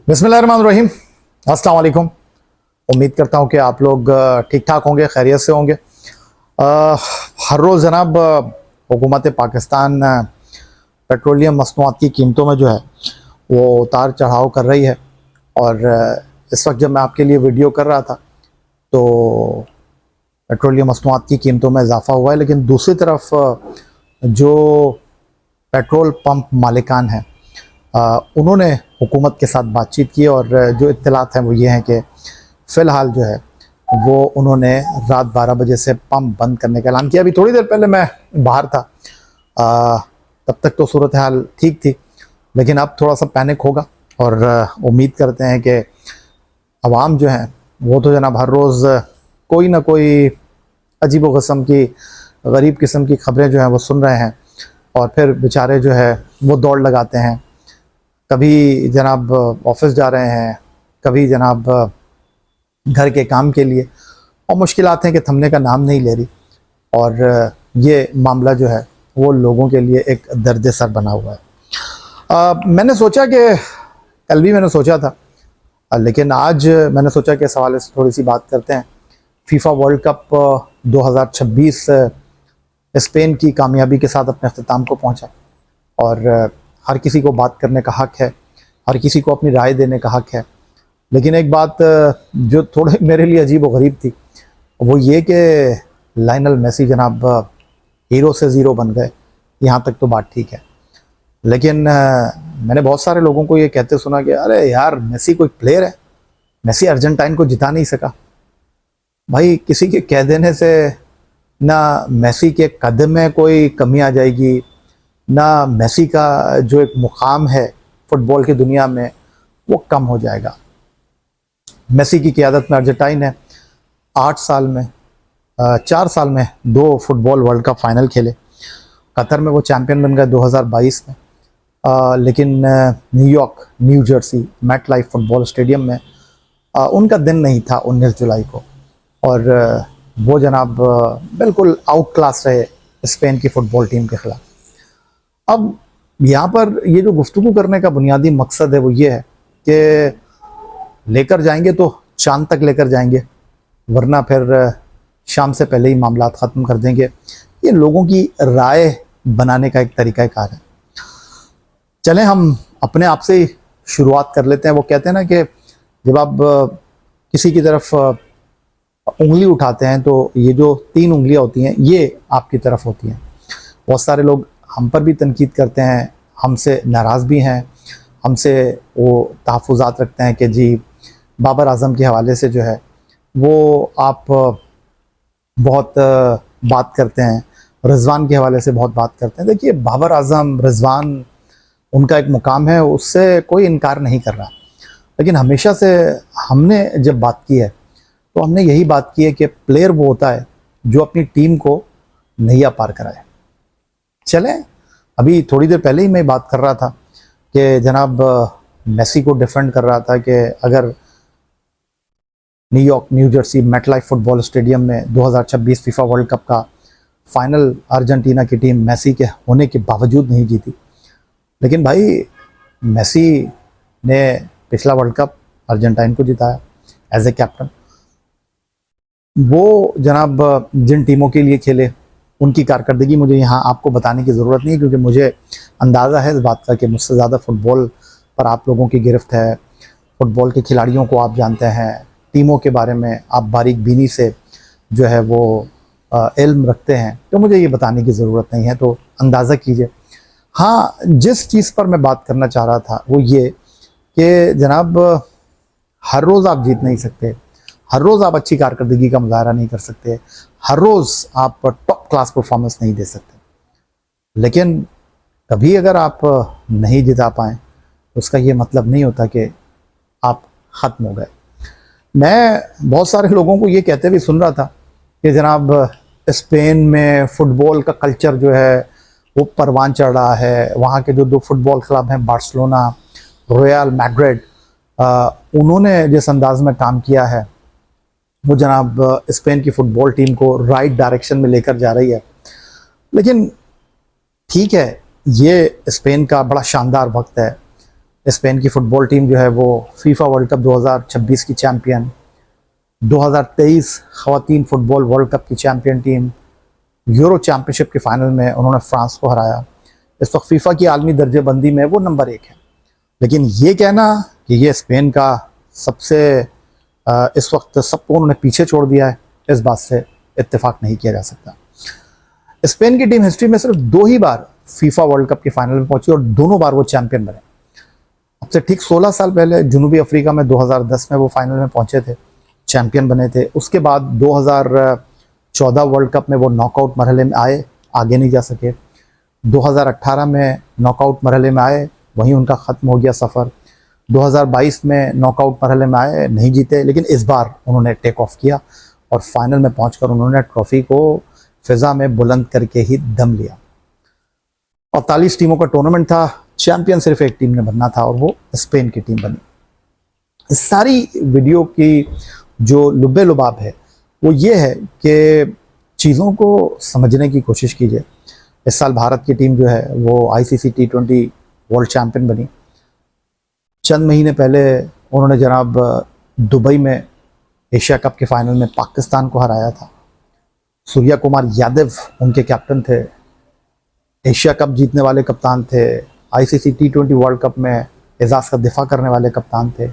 बिस्मिल्लाहिर्रहमानिर्रहीम। अस्सलाम वालेकुम। उम्मीद करता हूँ कि आप लोग ठीक ठाक होंगे, खैरियत से होंगे। हर रोज़ जनाब हुकूमत पाकिस्तान पेट्रोलियम मसनूआत की कीमतों में जो है वो उतार चढ़ाव कर रही है। और इस वक्त जब मैं आपके लिए वीडियो कर रहा था तो पेट्रोलियम मसनूआत की कीमतों में इजाफ़ा हुआ है, लेकिन दूसरी तरफ जो पेट्रोल पंप मालिकान हैं उन्होंने हुकूमत के साथ बातचीत की और जो इत्तलात हैं वो ये हैं कि फ़िलहाल जो है वो उन्होंने रात 12 बजे से पंप बंद करने का ऐलान किया। अभी थोड़ी देर पहले मैं बाहर था, तब तक तो सूरत हाल ठीक थी, लेकिन अब थोड़ा सा पैनिक होगा और उम्मीद करते हैं कि अवाम जो हैं वो तो जनाब हर रोज़ कोई ना कोई अजीब व क़स्म की गरीब किस्म की खबरें जो हैं वो सुन रहे हैं और फिर बेचारे जो है वो दौड़ लगाते हैं। कभी जनाब ऑफिस जा रहे हैं, कभी जनाब घर के काम के लिए, और मुश्किलात हैं कि थमने का नाम नहीं ले रही। और ये मामला जो है वो लोगों के लिए एक दर्द सर बना हुआ है। मैंने सोचा कि कल भी मैंने सोचा था, लेकिन आज मैंने सोचा कि इस हवाले से थोड़ी सी बात करते हैं। फीफा वर्ल्ड कप 2026 स्पेन की कामयाबी के साथ अपने अख्ताम को पहुंचा और हर किसी को बात करने का हक़ है, हर किसी को अपनी राय देने का हक़ है। लेकिन एक बात जो थोड़े मेरे लिए अजीब व गरीब थी वो ये कि लायनल मेसी जनाब हीरो से ज़ीरो बन गए। यहाँ तक तो बात ठीक है, लेकिन मैंने बहुत सारे लोगों को ये कहते सुना कि अरे यार मेसी कोई प्लेयर है, मेसी अर्जेंटाइन को जिता नहीं सका। भाई किसी के कह देने से ना मेसी के कदम में कोई कमी आ जाएगी, ना मेसी का जो एक मुकाम है फ़ुटबॉल की दुनिया में वो कम हो जाएगा। मेसी की क़ियादत में अर्जेंटाइन है 8 साल में 4 साल में 2 फुटबॉल वर्ल्ड कप फाइनल खेले। कतर में वो चैम्पियन बन गए 2022 में, लेकिन New York New Jersey MetLife football stadium में उनका दिन नहीं था 19 जुलाई को, और वो जनाब बिल्कुल आउट क्लास रहे स्पेन की फ़ुटबॉल टीम के ख़िलाफ़। अब यहाँ पर ये जो गुफ्तगू करने का बुनियादी मकसद है वो ये है कि लेकर जाएंगे तो चांद तक लेकर जाएंगे, वरना फिर शाम से पहले ही मामला ख़त्म कर देंगे। ये लोगों की राय बनाने का एक तरीक़ाकार है। चलें हम अपने आप से ही शुरुआत कर लेते हैं। वो कहते हैं ना कि जब आप किसी की तरफ उंगली उठाते हैं तो ये जो 3 उंगलियां होती हैं ये आपकी तरफ होती हैं। बहुत सारे लोग हम पर भी तनकीद करते हैं, हमसे नाराज़ भी हैं, हमसे वो तहफ़्फ़ुज़ात रखते हैं कि जी बाबर आज़म के हवाले से जो है वो आप बहुत बात करते हैं, रिज़वान के हवाले से बहुत बात करते हैं। देखिए बाबर आज़म, रिज़वान, उनका एक मुकाम है, उससे कोई इनकार नहीं कर रहा, लेकिन हमेशा से हमने जब बात की है तो हमने यही बात की है कि प्लेयर वो होता है जो अपनी टीम को नैया पार कराए। चलें अभी थोड़ी देर पहले ही मैं बात कर रहा था कि जनाब मेसी को डिफेंड कर रहा था कि अगर New York New Jersey MetLife football stadium में 2026 फीफा वर्ल्ड कप का फाइनल अर्जेंटीना की टीम मेसी के होने के बावजूद नहीं जीती, लेकिन भाई मेसी ने पिछला वर्ल्ड कप अर्जेंटाइन को जिताया एज ए कैप्टन। वो जनाब जिन टीमों के लिए खेले उनकी कारकर्दगी मुझे यहाँ आपको बताने की ज़रूरत नहीं, क्योंकि मुझे अंदाज़ा है इस बात का कि मुझसे ज़्यादा फ़ुटबॉल पर आप लोगों की गिरफ्त है। फ़ुटबॉल के खिलाड़ियों को आप जानते हैं, टीमों के बारे में आप बारीक बीनी से जो है वो इल्म रखते हैं, तो मुझे ये बताने की ज़रूरत नहीं है, तो अंदाज़ा कीजिए। हाँ, जिस चीज़ पर मैं बात करना चाह रहा था वो ये कि जनाब हर रोज़ आप जीत नहीं सकते, हर रोज़ आप अच्छी कारकर्दगी का मुजाहरा नहीं कर सकते, हर रोज़ आप टॉप क्लास परफॉर्मेंस नहीं दे सकते, लेकिन कभी अगर आप नहीं जिता पाएँ तो उसका ये मतलब नहीं होता कि आप ख़त्म हो गए। मैं बहुत सारे लोगों को ये कहते भी सुन रहा था कि जनाब स्पेन में फ़ुटबॉल का कल्चर जो है वो परवान चढ़ रहा है। वहाँ के जो 2 फुटबॉल क्लब हैं बार्सिलोना, रियल मैड्रिड, उन्होंने जिस अंदाज में काम किया है वो जनाब स्पेन की फ़ुटबॉल टीम को राइट डायरेक्शन में लेकर जा रही है। लेकिन ठीक है, ये स्पेन का बड़ा शानदार वक्त है, स्पेन की फुटबॉल टीम जो है वो फीफा वर्ल्ड कप 2026 की चैम्पियन, 2023 ख़वातीन फुटबॉल वर्ल्ड कप की चैम्पियन टीम, यूरो चैम्पियनशिप के फाइनल में उन्होंने फ्रांस को हराया। इस वक्त फीफा की आलमी दर्जेबंदी में वो नंबर 1 है। लेकिन ये कहना कि ये स्पेन का सबसे इस वक्त सबको उन्होंने पीछे छोड़ दिया है, इस बात से इत्तेफाक नहीं किया जा सकता। स्पेन की टीम हिस्ट्री में सिर्फ 2 ही बार फीफा वर्ल्ड कप के फाइनल में पहुंची और दोनों बार वो चैंपियन बने। अब से ठीक 16 साल पहले जनूबी अफ्रीका में 2010 में वो फाइनल में पहुंचे थे, चैंपियन बने थे। उसके बाद 2014 वर्ल्ड कप में वो नॉकआउट मरहले में आए, आगे नहीं जा सके। 2018 में नॉकआउट मरहले में आए, वहीं उनका ख़त्म हो गया सफ़र। 2022 में नॉकआउट मरहले में आए, नहीं जीते, लेकिन इस बार उन्होंने टेक ऑफ किया और फाइनल में पहुंचकर उन्होंने ट्रॉफी को फिजा में बुलंद करके ही दम लिया। 48 टीमों का टूर्नामेंट था, चैंपियन सिर्फ एक टीम ने बनना था और वो स्पेन की टीम बनी। इस सारी वीडियो की जो लुब्बे लुबाब है वो ये है कि चीज़ों को समझने की कोशिश कीजिए। इस साल भारत की टीम जो है वो ICC T20 वर्ल्ड चैंपियन बनी। चंद महीने पहले उन्होंने जनाब दुबई में एशिया कप के फाइनल में पाकिस्तान को हराया था। सूर्या कुमार यादव उनके कैप्टन थे, एशिया कप जीतने वाले कप्तान थे, ICC T20 वर्ल्ड कप में एजाज़ का दिफा करने वाले कप्तान थे।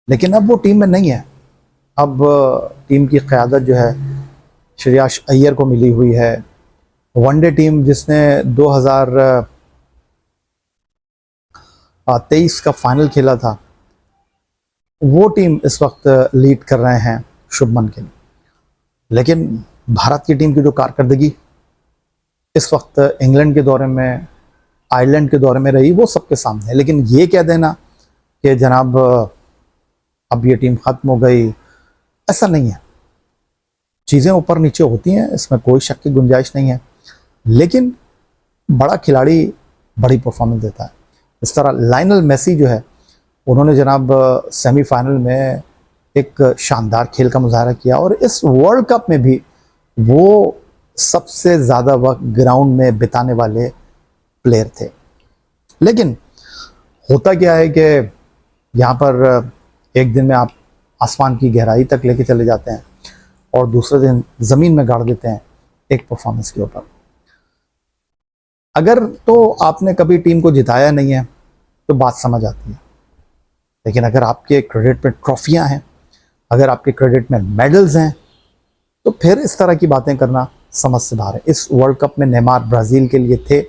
लेकिन अब वो टीम में नहीं है। अब टीम की क़यादत जो है श्रेयस अय्यर को मिली हुई है। वनडे टीम जिसने 2023 का फाइनल खेला था, वो टीम इस वक्त लीड कर रहे हैं शुभमन गिल। लेकिन भारत की टीम की जो कारकर्दगी इस वक्त इंग्लैंड के दौरे में, आयरलैंड के दौरे में रही, वो सबके सामने है। लेकिन ये कह देना कि जनाब अब ये टीम ख़त्म हो गई, ऐसा नहीं है। चीज़ें ऊपर नीचे होती हैं, इसमें कोई शक की गुंजाइश नहीं है। लेकिन बड़ा खिलाड़ी बड़ी परफॉर्मेंस देता है। इस तरह लायनल मेसी जो है, उन्होंने जनाब सेमीफाइनल में एक शानदार खेल का मुजाहरा किया और इस वर्ल्ड कप में भी वो सबसे ज़्यादा वक्त ग्राउंड में बिताने वाले प्लेयर थे। लेकिन होता क्या है कि यहाँ पर एक दिन में आप आसमान की गहराई तक लेके चले जाते हैं और दूसरे दिन ज़मीन में गाड़ देते हैं एक परफॉर्मेंस के ऊपर। अगर तो आपने कभी टीम को जिताया नहीं है तो बात समझ आती है। लेकिन अगर आपके क्रेडिट में ट्रॉफियाँ हैं, अगर आपके क्रेडिट में मेडल्स हैं, तो फिर इस तरह की बातें करना समझ से बाहर है। इस वर्ल्ड कप में नेमार ब्राज़ील के लिए थे,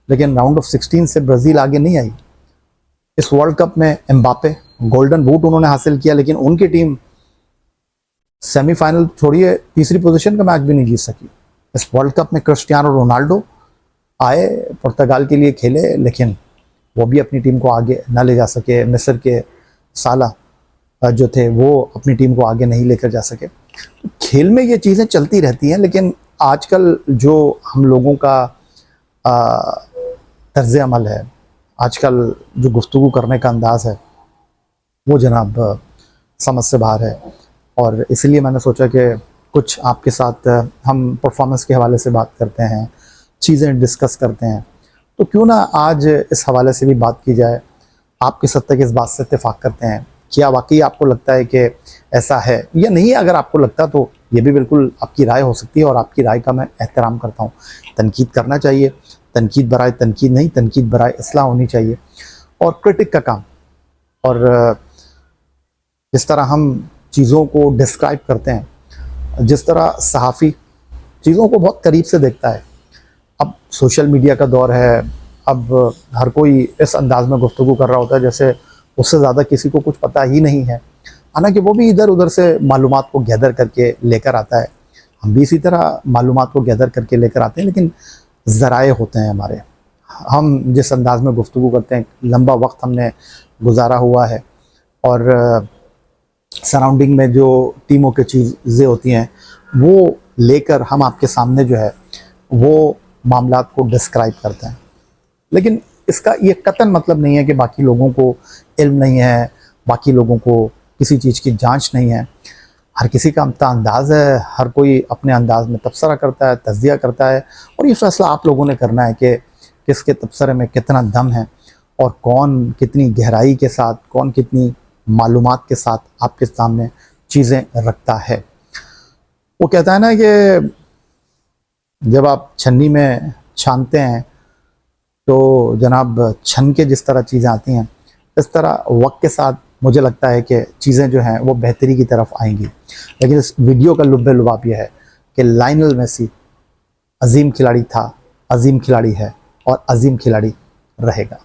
लेकिन राउंड ऑफ 16 से ब्राज़ील आगे नहीं आई। इस वर्ल्ड कप में एम्बापे गोल्डन बूट उन्होंने हासिल किया, लेकिन उनकी टीम सेमीफाइनल छोड़िए, तीसरी पोजीशन का मैच भी नहीं जीत सकी। इस वर्ल्ड कप में क्रिस्टियानो रोनाल्डो आए, पुर्तगाल के लिए खेले, लेकिन वो भी अपनी टीम को आगे न ले जा सके। मिस्र के साला जो थे वो अपनी टीम को आगे नहीं लेकर जा सके। तो खेल में ये चीज़ें चलती रहती हैं। लेकिन आजकल जो हम लोगों का तर्ज़ अमल है, आजकल जो गुफ्तगू करने का अंदाज़ है, वो जनाब समझ से बाहर है। और इसलिए मैंने सोचा कि कुछ आपके साथ हम परफॉर्मेंस के हवाले से बात करते हैं, चीज़ें डिस्कस करते हैं। तो क्यों ना आज इस हवाले से भी बात की जाए। आप किस हद तक इस बात से इत्तेफाक करते हैं? क्या वाकई आपको लगता है कि ऐसा है या नहीं? अगर आपको लगता तो ये भी बिल्कुल आपकी राय हो सकती है और आपकी राय का मैं एहतराम करता हूँ। तनकीद करना चाहिए, तनकीद बराए तनकीद नहीं, तनकीद बराए इस्लाह होनी चाहिए। और क्रिटिक का काम, और जिस तरह हम चीज़ों को डिस्क्राइब करते हैं, जिस तरह सहाफ़ी चीज़ों को बहुत करीब से देखता है। अब सोशल मीडिया का दौर है, अब हर कोई इस अंदाज़ में गुफ्तगू कर रहा होता है जैसे उससे ज़्यादा किसी को कुछ पता ही नहीं है। हालांकि वो भी इधर उधर से मालूमात को गैदर करके लेकर आता है, हम भी इसी तरह मालूमात को गैदर करके लेकर आते हैं। लेकिन ज़राए होते हैं हमारे, हम जिस अंदाज़ में गुफ्तगू करते हैं, लंबा वक्त हमने गुजारा हुआ है और सराउंडिंग में जो टीमों की चीज़ें होती हैं वो लेकर हम आपके सामने जो है वो मामलात को डिस्क्राइब करते हैं। लेकिन इसका ये कतन मतलब नहीं है कि बाकी लोगों को इल्म नहीं है, बाकी लोगों को किसी चीज़ की जांच नहीं है। हर किसी का अपना अंदाज़ है, हर कोई अपने अंदाज़ में तबसरा करता है, तज़किया करता है, और ये फ़ैसला आप लोगों ने करना है कि किसके तबसरे में कितना दम है और कौन कितनी गहराई के साथ, कौन कितनी मालूमात के साथ आपके सामने चीज़ें रखता है। वो कहता है ना कि जब आप छन्नी में छानते हैं तो जनाब छन के जिस तरह चीज़ें आती हैं, इस तरह वक्त के साथ मुझे लगता है कि चीज़ें जो हैं वो बेहतरी की तरफ आएंगी। लेकिन इस वीडियो का लुब्बे लुबाब यह है कि लायनल मेसी अजीम खिलाड़ी था, अजीम खिलाड़ी है और अजीम खिलाड़ी रहेगा।